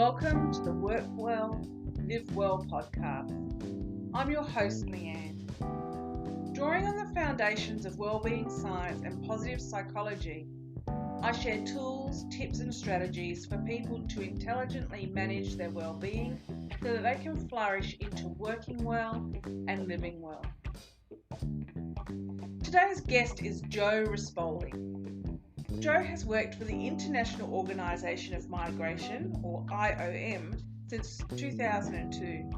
Welcome to the Work Well, Live Well podcast. I'm your host, Leanne. Drawing on the foundations of wellbeing science and positive psychology, I share tools, tips and strategies for people to intelligently manage their wellbeing so that they can flourish into working well and living well. Today's guest is Jo Rispoli. Jo has worked for the International Organization of Migration, or IOM, since 2002.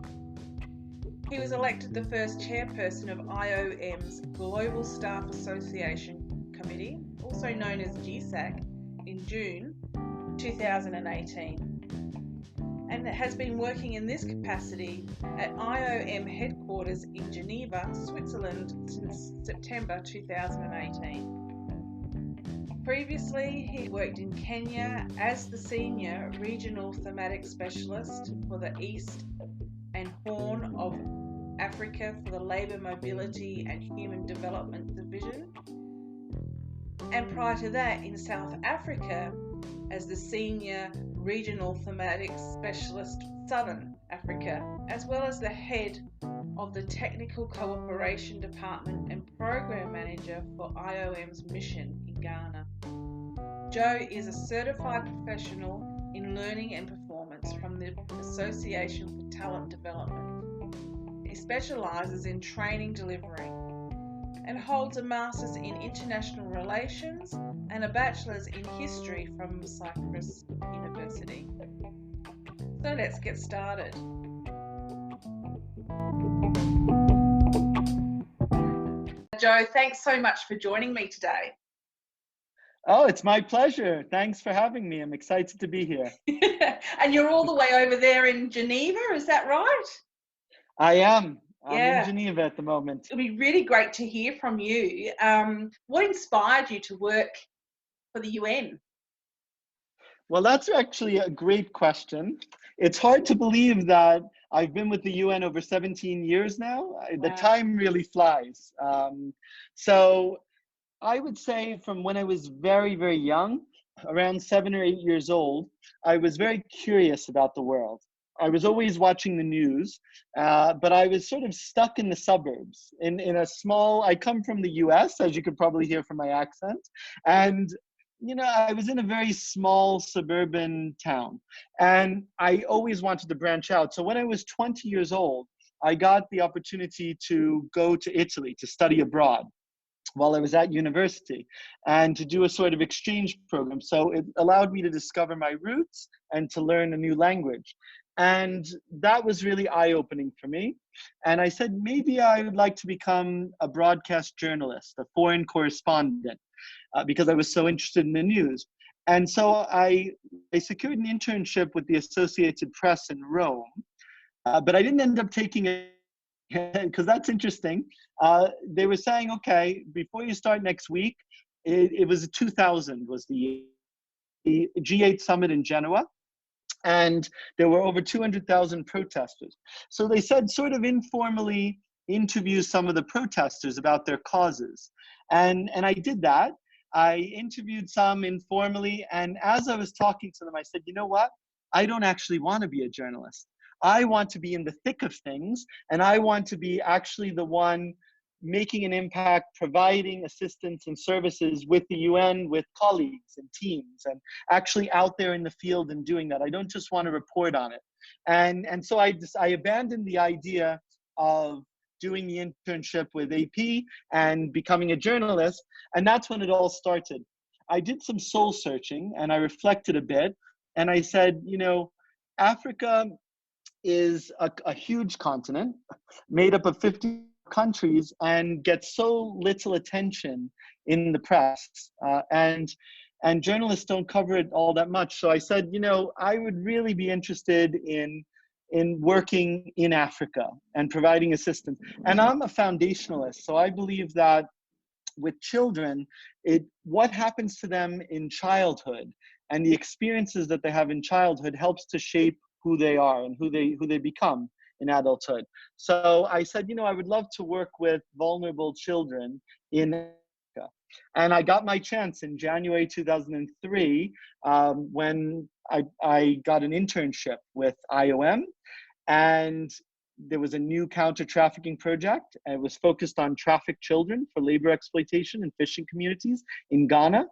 He was elected the first chairperson of IOM's Global Staff Association Committee, also known as GSAC, in June 2018, and has been working in this capacity at IOM Headquarters in Geneva, Switzerland since September 2018. Previously, he worked in Kenya as the Senior Regional Thematic Specialist for the East and Horn of Africa for the Labour Mobility and Human Development Division, and prior to that in South Africa as the Senior Regional Thematic Specialist for Southern Africa, as well as the head of the Technical Cooperation Department and Program Manager for IOM's mission in Ghana. Jo is a certified professional in learning and performance from the Association for Talent Development. He specialises in training delivery and holds a Master's in International Relations and a Bachelor's in History from Syracuse University. So let's get started. Jo, thanks so much for joining me today. Oh, it's my pleasure. Thanks for having me. I'm excited to be here. And you're all the way over there in Geneva, is that right? I am. I'm in Geneva at the moment. It'll be really great to hear from you. What inspired you to work for the UN? Well, that's actually a great question. It's hard to believe that I've been with the UN over 17 years now. Wow. The time really flies. So I would say from when I was very, very young, around 7 or 8 years old, I was very curious about the world. I was always watching the news, but I was sort of stuck in the suburbs in a small, I come from the US, as you could probably hear from my accent. And, you know, I was in a very small suburban town and I always wanted to branch out. So when I was 20 years old, I got the opportunity to go to Italy to study abroad while I was at university and to do a sort of exchange program. So it allowed me to discover my roots and to learn a new language. And that was really eye-opening for me. And I said, maybe I would like to become a broadcast journalist, a foreign correspondent, because I was so interested in the news. And so I secured an internship with the Associated Press in Rome, but I didn't end up taking it because that's interesting. They were saying, okay, before you start next week, it was 2000 was the G8 summit in Genoa. And there were over 200,000 protesters. So they said sort of informally interview some of the protesters about their causes. And I did that. I interviewed some informally. And as I was talking to them, I said, you know what? I don't actually want to be a journalist. I want to be in the thick of things. And I want to be actually the one making an impact, providing assistance and services with the UN, with colleagues and teams, and actually out there in the field and doing that. I don't just want to report on it. And so I abandoned the idea of doing the internship with AP and becoming a journalist. And that's when it all started. I did some soul searching and I reflected a bit. And I said, you know, Africa is a huge continent made up of 50 countries and gets so little attention in the press, and journalists don't cover it all that much. So I said, you know, I would really be interested in working in Africa and providing assistance. And I'm a foundationalist, so I believe that with children, what happens to them in childhood and the experiences that they have in childhood helps to shape who they are and who they become in adulthood. So I said, you know, I would love to work with vulnerable children in Africa. And I got my chance in January 2003 when I got an internship with IOM, and there was a new counter-trafficking project, and it was focused on trafficked children for labor exploitation in fishing communities in Ghana.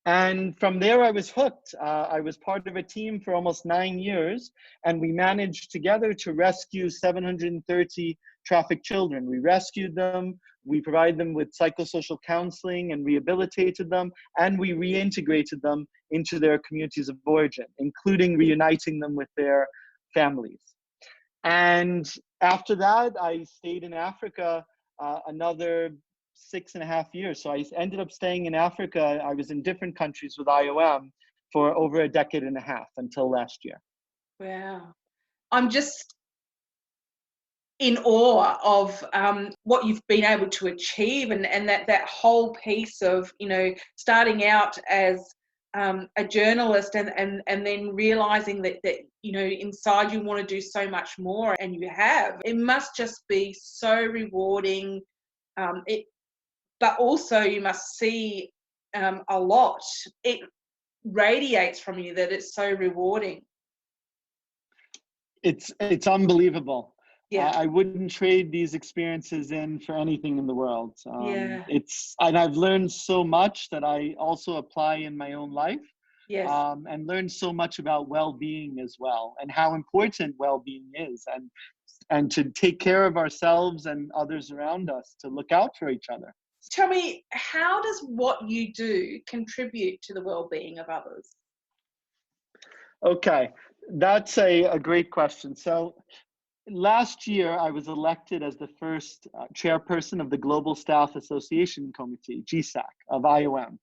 And from there, I was hooked. I was part of a team for almost 9 years, and we managed together to rescue 730 trafficked children. We rescued them, we provided them with psychosocial counseling and rehabilitated them, and we reintegrated them into their communities of origin, including reuniting them with their families. And after that, I stayed in Africa another 6.5 years. So I ended up staying in Africa. I was in different countries with IOM for over a decade and a half until last year. Wow. I'm just in awe of what you've been able to achieve, and that whole piece of, you know, starting out as a journalist and then realizing that, you know, inside you want to do so much more, and you have. It must just be so rewarding. But also you must see a lot. It radiates from you that it's so rewarding. It's unbelievable. Yeah. I wouldn't trade these experiences in for anything in the world. Yeah. And I've learned so much that I also apply in my own life. Yes. And learned so much about well-being as well, and how important well-being is, and to take care of ourselves and others around us, to look out for each other. Tell me, how does what you do contribute to the well-being of others? Okay, that's a great question. So last year, I was elected as the first chairperson of the Global Staff Association Committee, GSAC, of IOM.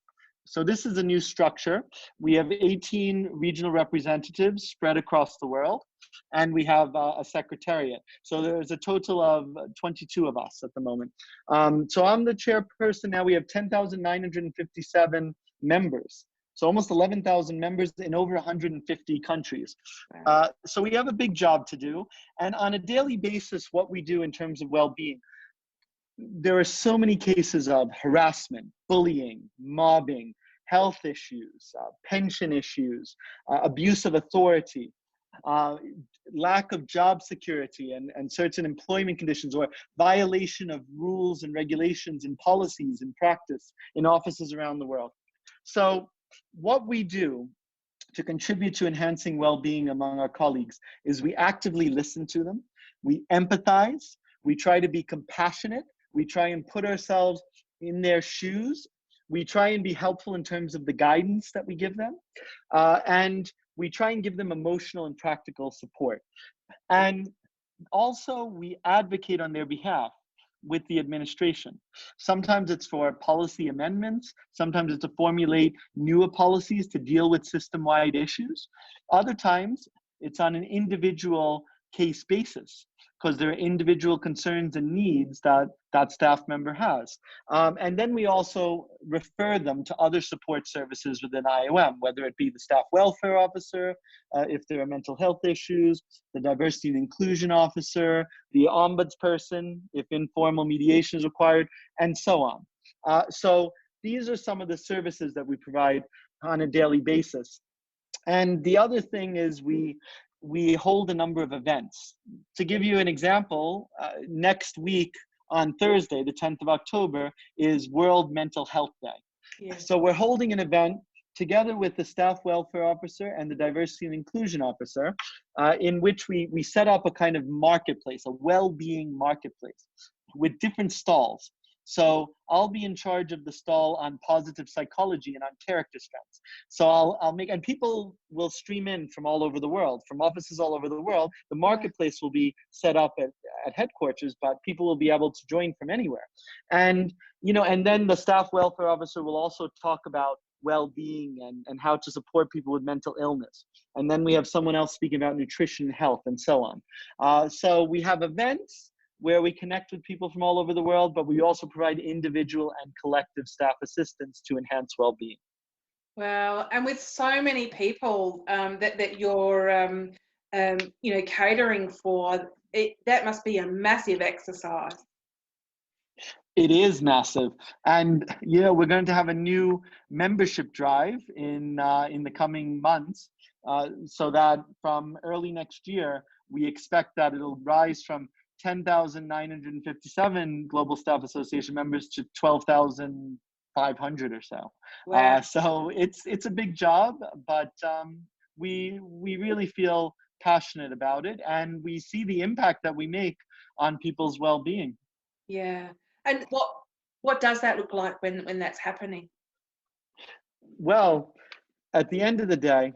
So this is a new structure. We have 18 regional representatives spread across the world, and we have a secretariat. So there's a total of 22 of us at the moment. So I'm the chairperson now. We have 10,957 members. So almost 11,000 members in over 150 countries. So we have a big job to do. And on a daily basis, what we do in terms of well-being, there are so many cases of harassment, bullying, mobbing, health issues, pension issues, abuse of authority, lack of job security and certain employment conditions, or violation of rules and regulations and policies and practice in offices around the world. So what we do to contribute to enhancing well-being among our colleagues is we actively listen to them, we empathize, we try to be compassionate, we try and put ourselves in their shoes. We try and be helpful in terms of the guidance that we give them. And we try and give them emotional and practical support. And also we advocate on their behalf with the administration. Sometimes it's for policy amendments. Sometimes it's to formulate newer policies to deal with system-wide issues. Other times it's on an individual case basis, because there are individual concerns and needs that that staff member has. And then we also refer them to other support services within IOM, whether it be the staff welfare officer, if there are mental health issues, the diversity and inclusion officer, the ombudsperson, if informal mediation is required, and so on. So these are some of the services that we provide on a daily basis. And the other thing is we hold a number of events. To give you an example, next week on Thursday, the 10th of October, is World Mental Health Day. Yes. So we're holding an event together with the staff welfare officer and the diversity and inclusion officer, in which we set up a kind of marketplace, a well-being marketplace with different stalls. So I'll be in charge of the stall on positive psychology and on character strengths. So I'll make, and people will stream in from all over the world, from offices all over the world. The marketplace will be set up at headquarters, but people will be able to join from anywhere. And, you know, and then the staff welfare officer will also talk about well-being and how to support people with mental illness. And then we have someone else speaking about nutrition and health and so on. So we have events where we connect with people from all over the world, but we also provide individual and collective staff assistance to enhance well-being. Wow, and with so many people that you're you know, catering for, that must be a massive exercise. It is massive, and you know, we're going to have a new membership drive in the coming months, so that from early next year, we expect that it'll rise from 10,957 Global Staff Association members to 12,500 or so. Wow. So it's a big job, but we really feel passionate about it, and we see the impact that we make on people's well-being. Yeah. And what does that look like when that's happening? Well, at the end of the day,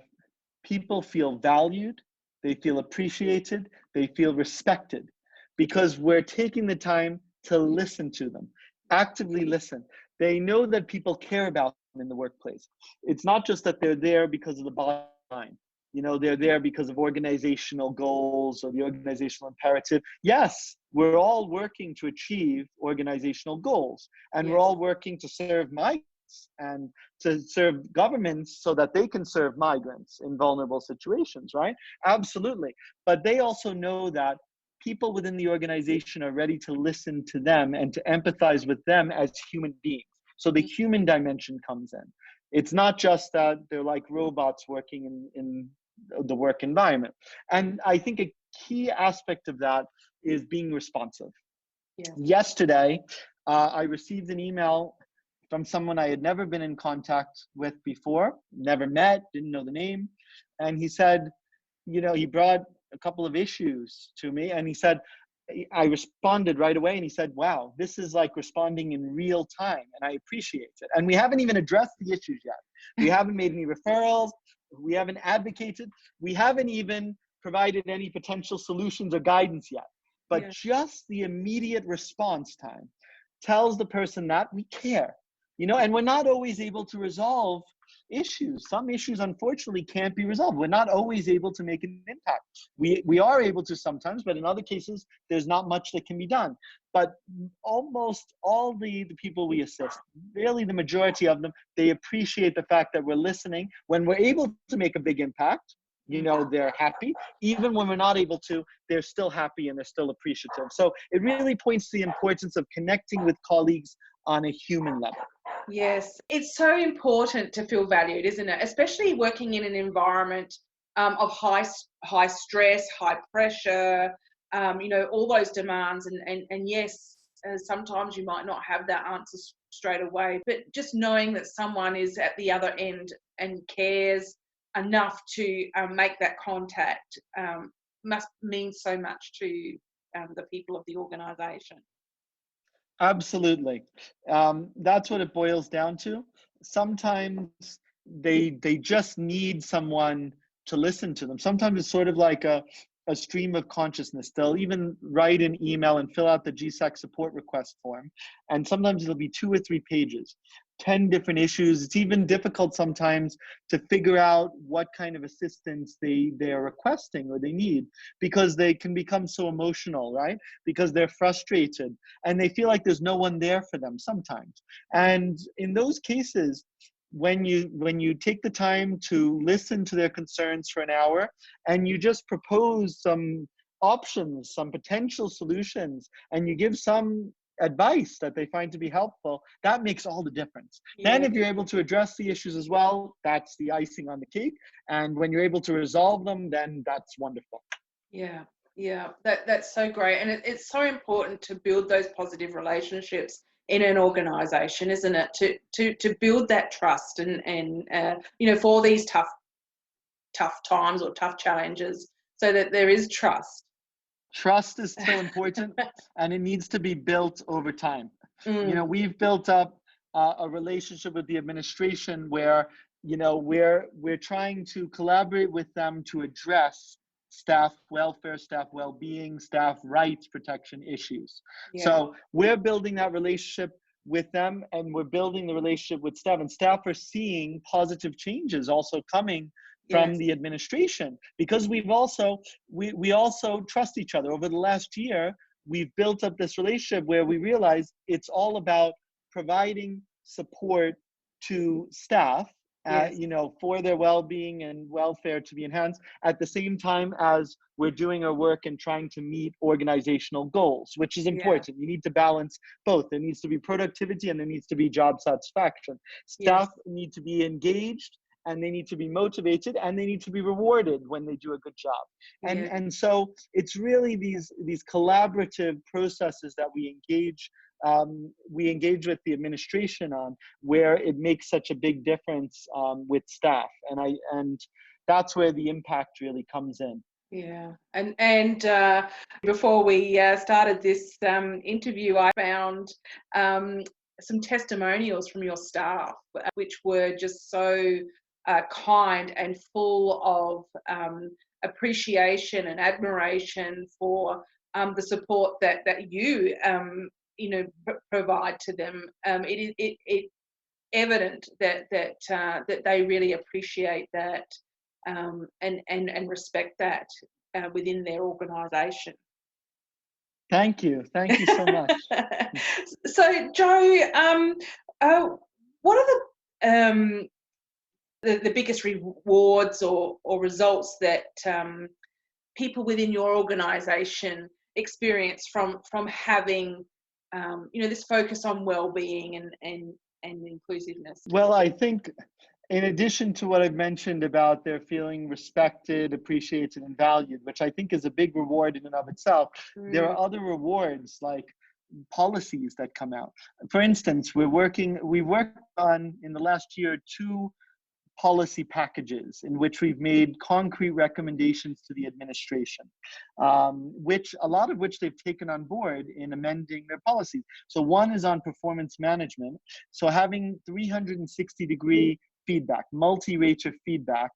people feel valued, they feel appreciated, they feel respected, because we're taking the time to listen to them, actively listen. They know that people care about them in the workplace. It's not just that they're there because of the bottom line. You know, they're there because of organizational goals or the organizational imperative. Yes, we're all working to achieve organizational goals, and we're all working to serve migrants and to serve governments so that they can serve migrants in vulnerable situations, right? Absolutely. But they also know that people within the organization are ready to listen to them and to empathize with them as human beings. So the human dimension comes in. It's not just that they're like robots working in the work environment. And I think a key aspect of that is being responsive. Yeah. Yesterday, I received an email from someone I had never been in contact with before, never met, didn't know the name. And he said, you know, he brought a couple of issues to me, and he said, I responded right away, and he said, wow, this is like responding in real time, and I appreciate it. And we haven't even addressed the issues yet. We haven't made any referrals. We haven't advocated. We haven't even provided any potential solutions or guidance yet. But just the immediate response time tells the person that we care, you know, and we're not always able to resolve issues. Some issues, unfortunately, can't be resolved. We're not always able to make an impact. We are able to sometimes, but in other cases, there's not much that can be done. But almost all the people we assist, really the majority of them, they appreciate the fact that we're listening. When we're able to make a big impact, you know, they're happy. Even when we're not able to, they're still happy and they're still appreciative. So it really points to the importance of connecting with colleagues on a human level. Yes, it's so important to feel valued, isn't it? Especially working in an environment of high stress, high pressure, you know, all those demands. And yes, sometimes you might not have that answer straight away, but just knowing that someone is at the other end and cares enough to make that contact must mean so much to the people of the organisation. Absolutely. That's what it boils down to. Sometimes they just need someone to listen to them. Sometimes it's sort of like a stream of consciousness. They'll even write an email and fill out the GSAC support request form. And sometimes it'll be 2 or 3 pages, 10 different issues. It's even difficult sometimes to figure out what kind of assistance they are requesting or they need, because they can become so emotional, right? Because they're frustrated and they feel like there's no one there for them sometimes. And in those cases, when you take the time to listen to their concerns for an hour and you just propose some options, some potential solutions, and you give some advice that they find to be helpful, that makes all the difference. Then if you're able to address the issues as well, that's the icing on the cake. And when you're able to resolve them, then that's wonderful. Yeah, that's so great. And it's so important to build those positive relationships in an organisation, isn't it? To build that trust and you know, for these tough times or tough challenges, so that there is trust. Trust is so important, and it needs to be built over time. You know, we've built up a relationship with the administration where, you know, we're trying to collaborate with them to address staff welfare, staff well-being, staff rights protection issues. So we're building that relationship with them, and we're building the relationship with staff, and staff are seeing positive changes also coming from the administration, because we also trust each other. Over the last year, we've built up this relationship where we realize it's all about providing support to staff, you know, for their well-being and welfare to be enhanced, at the same time as we're doing our work and trying to meet organizational goals, which is important. You need to balance both. There needs to be productivity and there needs to be job satisfaction. Staff need to be engaged and they need to be motivated, and they need to be rewarded when they do a good job. Yeah. And so it's really these collaborative processes that we engage with the administration on, where it makes such a big difference with staff, and that's where the impact really comes in. Yeah, and before we started this interview, I found some testimonials from your staff, which were just so kind and full of appreciation and admiration for the support that you provide to them. It's evident that they really appreciate that. And respect that within their organisation. Thank you so much. So, Joe, what are the biggest rewards or results that people within your organisation experience from having this focus on well-being and inclusiveness? Well, I think, in addition to what I've mentioned about their feeling respected, appreciated, and valued, which I think is a big reward in and of itself, there are other rewards like policies that come out. For instance, we worked on, in the last year, 2 policy packages in which we've made concrete recommendations to the administration, a lot of which they've taken on board in amending their policies. So one is on performance management. So having 360-degree feedback, multi-rater feedback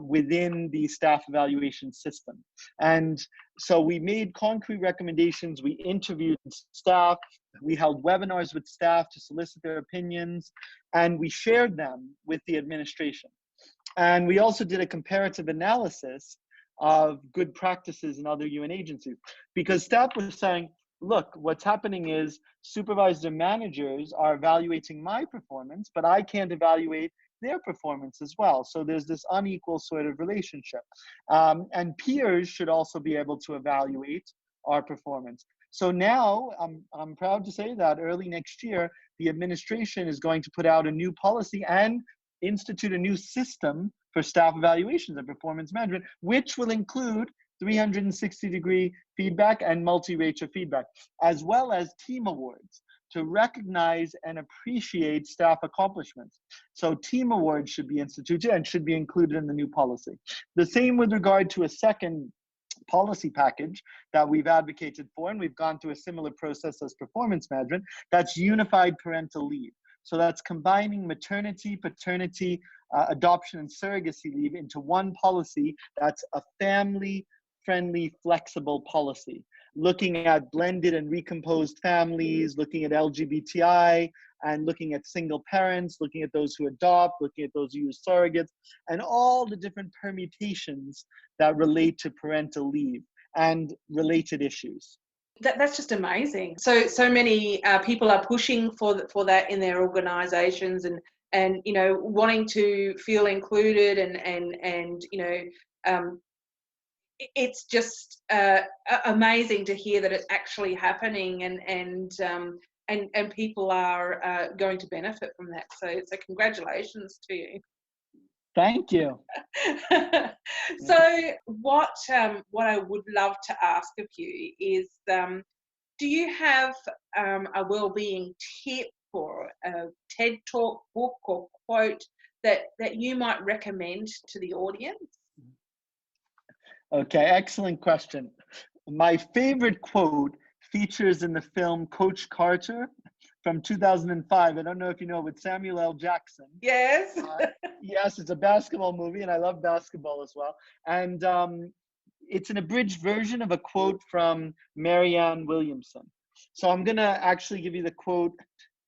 within the staff evaluation system. And so we made concrete recommendations. We interviewed staff. We held webinars with staff to solicit their opinions, and we shared them with the administration. And we also did a comparative analysis of good practices in other UN agencies, because staff was saying, look, what's happening is supervisor managers are evaluating my performance, but I can't evaluate their performance as well. So there's this unequal sort of relationship. And peers should also be able to evaluate our performance. So now I'm proud to say that early next year, the administration is going to put out a new policy and institute a new system for staff evaluations and performance management, which will include 360-degree feedback and multi-rater feedback, as well as team awards to recognize and appreciate staff accomplishments. So team awards should be instituted and should be included in the new policy. The same with regard to a second policy package that we've advocated for, and we've gone through a similar process as performance management, that's unified parental leave. So that's combining maternity, paternity, adoption, and surrogacy leave into one policy that's a family-friendly, flexible policy, looking at blended and recomposed families, looking at LGBTI, and looking at single parents, looking at those who adopt, looking at those who use surrogates, and all the different permutations that relate to parental leave and related issues. That's just amazing. So many people are pushing for that in their organisations, and wanting to feel included, and it's just amazing to hear that it's actually happening, and people are going to benefit from that. So congratulations to you. Thank you. So what I would love to ask of you is, do you have a wellbeing tip or a TED Talk, book, or quote that you might recommend to the audience? Okay, excellent question. My favorite quote features in the film Coach Carter from 2005. I don't know if you know, with Samuel L. Jackson. Yes. Yes, it's a basketball movie, and I love basketball as well. And it's an abridged version of a quote from Marianne Williamson. So I'm going to actually give you the quote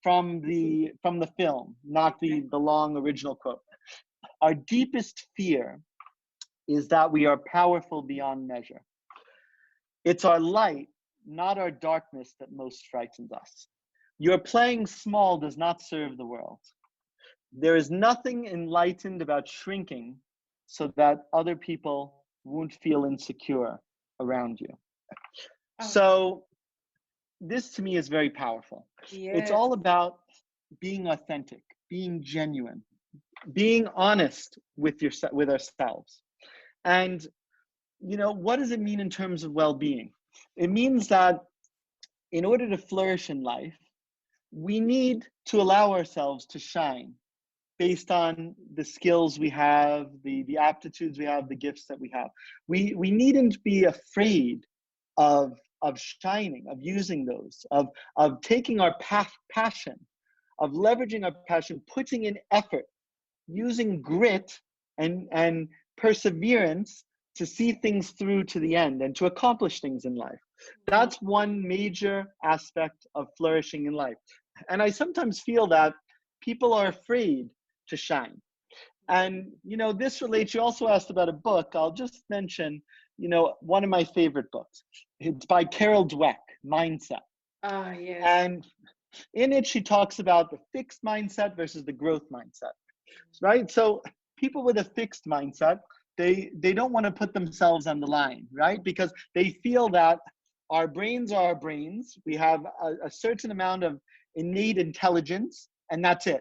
from the film, not the long original quote. Our deepest fear is that we are powerful beyond measure. It's our light, not our darkness, that most frightens us. Your playing small does not serve the world. There is nothing enlightened about shrinking so that other people won't feel insecure around you. Oh. So this to me is very powerful. Yes. It's all about being authentic, being genuine, being honest with with ourselves. And, what does it mean in terms of well-being? It means that in order to flourish in life, we need to allow ourselves to shine based on the skills we have, the aptitudes we have, the gifts that we have. We needn't be afraid of shining, of using those, of taking our passion, of leveraging our passion, putting in effort, using grit and perseverance to see things through to the end and to accomplish things in life. That's one major aspect of flourishing in life. And I sometimes feel that people are afraid to shine. And, this relates, you also asked about a book. I'll just mention, one of my favorite books. It's by Carol Dweck, Mindset. Ah, yes. And in it, she talks about the fixed mindset versus the growth mindset, right? So people with a fixed mindset, they don't want to put themselves on the line, right? Because they feel that our brains are our brains. We have a certain amount of innate intelligence, and that's it.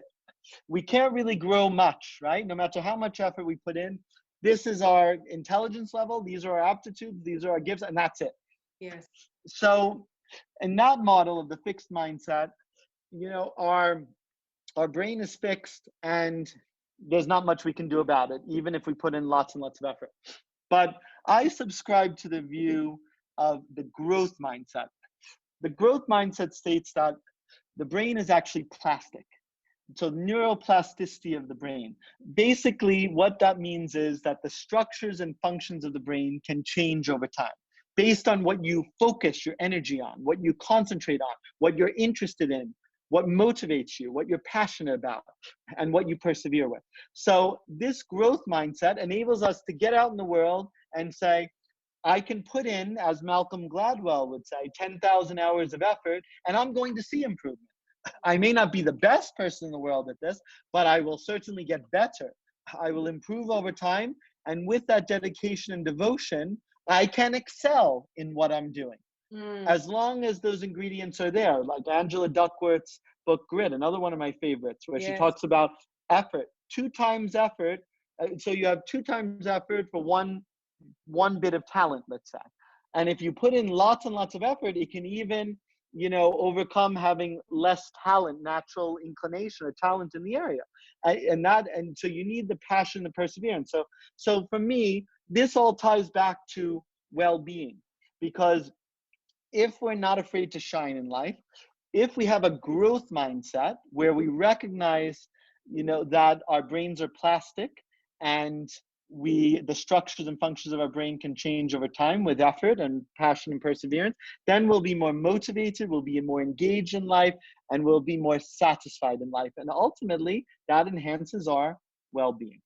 We can't really grow much, right? No matter how much effort we put in, this is our intelligence level, these are our aptitudes, these are our gifts, and that's it. Yes. So in that model of the fixed mindset, our brain is fixed and there's not much we can do about it, even if we put in lots and lots of effort. But I subscribe to the view of the growth mindset. The growth mindset states that the brain is actually plastic. So neuroplasticity of the brain. Basically, what that means is that the structures and functions of the brain can change over time based on what you focus your energy on, what you concentrate on, what you're interested in, what motivates you, what you're passionate about, and what you persevere with. So this growth mindset enables us to get out in the world and say, I can put in, as Malcolm Gladwell would say, 10,000 hours of effort, and I'm going to see improvement. I may not be the best person in the world at this, but I will certainly get better. I will improve over time. And with that dedication and devotion, I can excel in what I'm doing. As long as those ingredients are there, like Angela Duckworth's book, Grit, another one of my favorites, where she talks about effort, 2 times effort. So you have 2 times effort for one bit of talent, let's say. And if you put in lots and lots of effort, it can even overcome having less talent, natural inclination or talent in the area. And so you need the passion, the perseverance. So for me, this all ties back to well-being, because if we're not afraid to shine in life, if we have a growth mindset where we recognize, that our brains are plastic and the structures and functions of our brain can change over time with effort and passion and perseverance, then we'll be more motivated, we'll be more engaged in life, and we'll be more satisfied in life. And ultimately, that enhances our well-being.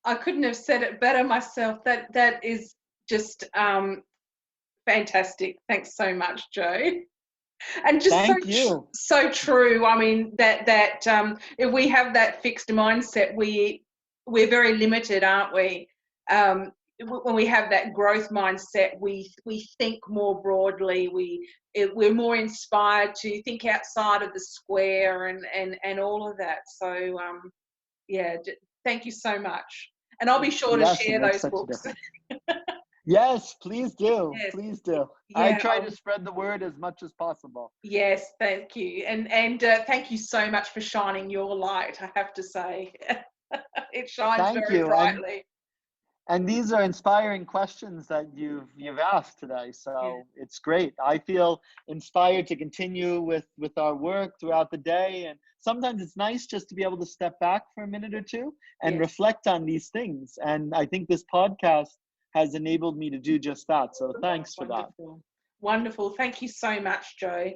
I couldn't have said it better myself. That is just fantastic. Thanks so much, Joe. And just so true. I mean, that if we have that fixed mindset, we're very limited, aren't we? When we have that growth mindset, we think more broadly. We're more inspired to think outside of the square and all of that. So thank you so much. And I'll be sure to share those books. Yes, please do. Yes. Please do. Yeah, I try to spread the word as much as possible. Yes, thank you. And thank you so much for shining your light, I have to say. It shines very brightly. And these are inspiring questions that you've asked today. So it's great. I feel inspired to continue with our work throughout the day. And sometimes it's nice just to be able to step back for a minute or two and reflect on these things. And I think this podcast has enabled me to do just that. So thanks for that. Wonderful. Thank you so much, Joe.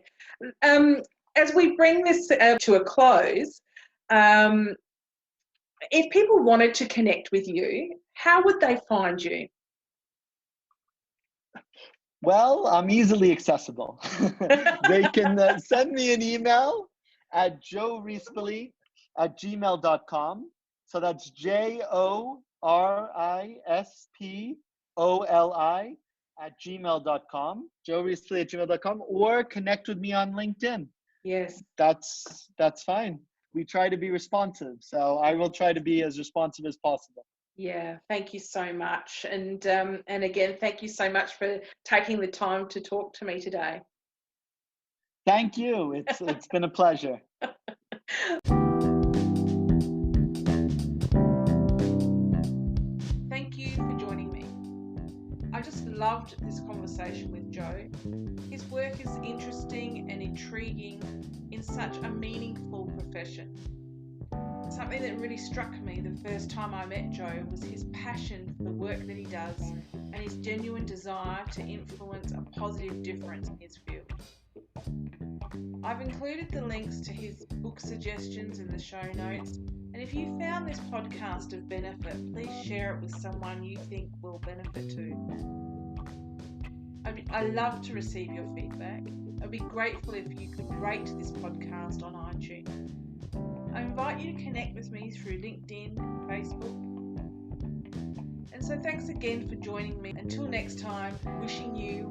As we bring this to a close, if people wanted to connect with you, how would they find you? Well, I'm easily accessible. They can send me an email at joerispoli@gmail.com. So that's JORISPOLI@gmail.com, joerispoli@gmail.com, or connect with me on LinkedIn. Yes. That's fine. we try to be responsive. So I will try to be as responsive as possible. Yeah, thank you so much. And again, thank you so much for taking the time to talk to me today. Thank you. It's been a pleasure. Thank you for joining me. I just loved this conversation with Joe. His work is interesting and intriguing in such a meaningful profession. Something that really struck me the first time I met Joe was his passion for the work that he does and his genuine desire to influence a positive difference in his field. I've included the links to his book suggestions in the show notes, and if you found this podcast of benefit, please share it with someone you think will benefit too. I love to receive your feedback. I'd be grateful if you could rate this podcast on iTunes. I invite you to connect with me through LinkedIn and Facebook. And so thanks again for joining me. Until next time, wishing you